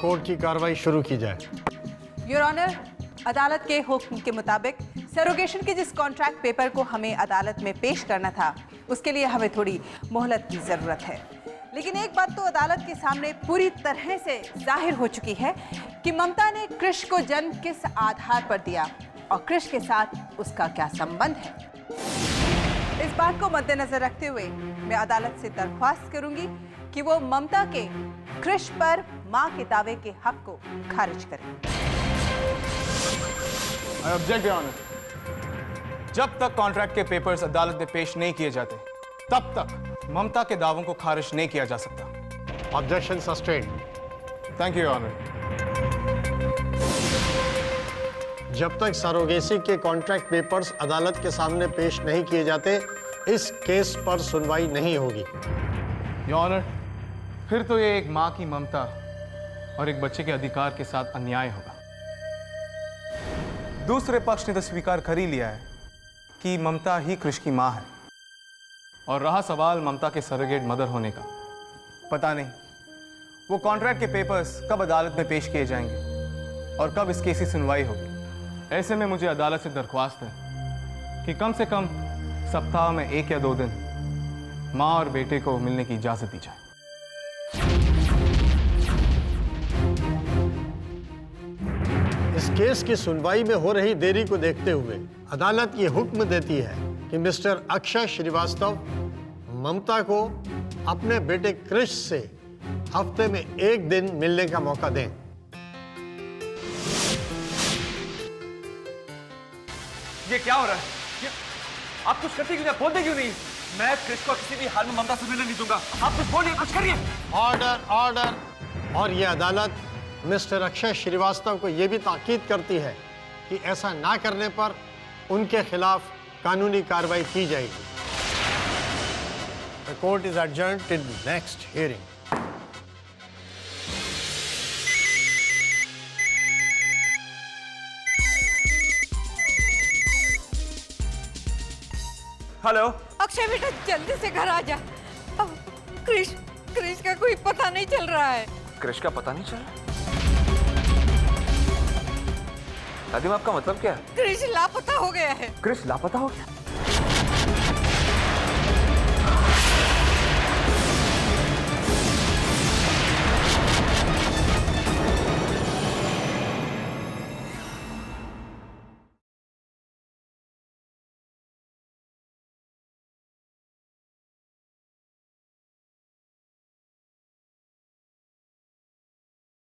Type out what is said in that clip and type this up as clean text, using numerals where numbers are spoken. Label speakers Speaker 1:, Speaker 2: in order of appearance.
Speaker 1: Court की कार्रवाई शुरू की जाए।
Speaker 2: योर ऑनर, अदालत के हुक्म के मुताबिक सरोगेशन के जिस कॉन्ट्रैक्ट पेपर को हमें अदालत में पेश करना था, उसके लिए हमें थोड़ी मोहलत की ज़रूरत है। लेकिन एक बात तो अदालत के सामने पूरी तरह से जाहिर हो चुकी है कि ममता ने कृष को जन्म किस आधार पर दिया और कृष के साथ उसका क्या संबंध है। इस बात को मद्देनजर रखते हुए मैं अदालत से दरख्वास्त करूंगी कि वो ममता के कृष पर मां के दावे के हक को खारिज करें।
Speaker 3: I object, Your Honor। जब तक कॉन्ट्रैक्ट के पेपर्स अदालत में पेश नहीं किए जाते, तब तक ममता के दावों को खारिज नहीं किया जा सकता।
Speaker 1: Objection sustained.
Speaker 3: Thank you, your honour.
Speaker 1: जब तक सरोगेसी के कॉन्ट्रैक्ट पेपर्स अदालत के सामने पेश नहीं किए जाते, इस केस पर सुनवाई नहीं होगी।
Speaker 3: योर ऑनर, फिर तो ये एक माँ की ममता और एक बच्चे के अधिकार के साथ अन्याय होगा। दूसरे पक्ष ने तो स्वीकार कर ही लिया है कि ममता ही कृष की माँ है, और रहा सवाल ममता के सरोगेट मदर होने का, पता नहीं वो कॉन्ट्रैक्ट के पेपर्स कब अदालत में पेश किए जाएंगे और कब इस केस की सुनवाई होगी। ऐसे में मुझे अदालत से दरख्वास्त है कि कम से कम सप्ताह में 1 या 2 दिन माँ और बेटे को मिलने की इजाजत दी जाए।
Speaker 1: इस केस की सुनवाई में हो रही देरी को देखते हुए अदालत ये हुक्म देती है कि मिस्टर अक्षय श्रीवास्तव ममता को अपने बेटे कृष से हफ्ते में 1 दिन मिलने का मौका दें।
Speaker 4: ये क्या हो रहा है? आप कुछ करते क्यों नहीं? बोलते क्यों नहीं? मैं कृष को किसी भी हाल में ममता से मिलने नहीं दूंगा। आप कुछ बोलिए, कुछ करिए।
Speaker 1: Order, order. और ये अदालत मिस्टर अक्षय श्रीवास्तव को यह भी ताकीद करती है कि ऐसा ना करने पर उनके खिलाफ कानूनी कार्रवाई की जाएगी। The court is adjourned till next hearing.
Speaker 4: Hello,
Speaker 5: Akshay बेटा जल्दी से घर आ जा। अब कृष का कोई पता नहीं चल रहा है।
Speaker 4: कृष का पता नहीं चला? दादी, आपका मतलब क्या है?
Speaker 5: कृष लापता हो गया है।
Speaker 4: कृष लापता हो गया?